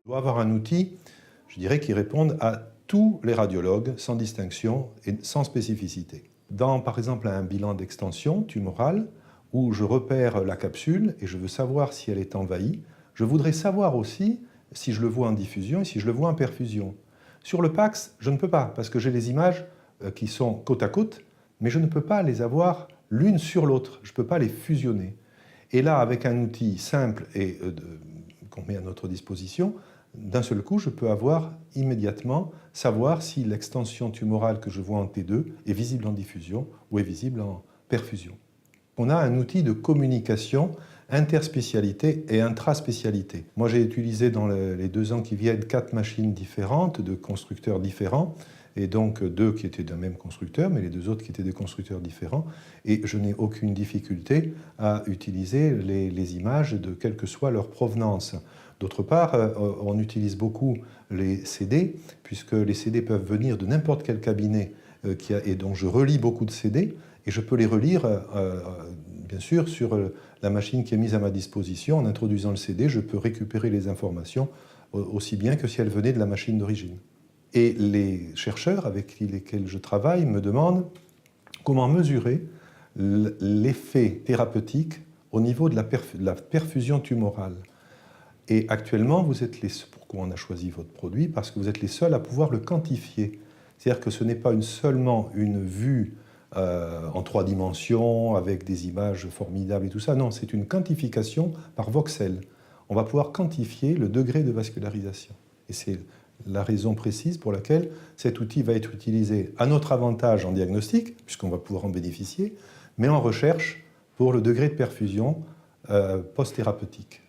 On doit avoir un outil, je dirais, qui réponde à tous les radiologues, sans distinction et sans spécificité. Dans, par exemple, un bilan d'extension tumorale, où je repère la capsule et je veux savoir si elle est envahie, je voudrais savoir aussi si je le vois en diffusion et si je le vois en perfusion. Sur le PAX, je ne peux pas, parce que j'ai les images qui sont côte à côte, mais je ne peux pas les avoir l'une sur l'autre, je ne peux pas les fusionner. Et là, avec un outil simple et qu'on met à notre disposition, d'un seul coup, je peux avoir immédiatement savoir si l'extension tumorale que je vois en T2 est visible en diffusion ou est visible en perfusion. On a un outil de communication interspécialité et intraspécialité. Moi, j'ai utilisé dans les 2 ans qui viennent 4 machines différentes de constructeurs différents, et donc 2 qui étaient d'un même constructeur, mais les 2 autres qui étaient des constructeurs différents, et je n'ai aucune difficulté à utiliser les images de quelle que soit leur provenance. D'autre part, on utilise beaucoup les CD, puisque les CD peuvent venir de n'importe quel cabinet, et donc je relis beaucoup de CD, et je peux les relire, bien sûr, sur la machine qui est mise à ma disposition. En introduisant le CD, je peux récupérer les informations aussi bien que si elles venaient de la machine d'origine. Et les chercheurs avec lesquels je travaille me demandent comment mesurer l'effet thérapeutique au niveau de la perfusion tumorale. Et actuellement, pourquoi on a choisi votre produit? Parce que vous êtes les seuls à pouvoir le quantifier. C'est-à-dire que ce n'est pas seulement une vue en 3 dimensions, avec des images formidables et tout ça. Non, c'est une quantification par voxel. On va pouvoir quantifier le degré de vascularisation. Et c'est la raison précise pour laquelle cet outil va être utilisé à notre avantage en diagnostic, puisqu'on va pouvoir en bénéficier, mais en recherche pour le degré de perfusion post-thérapeutique.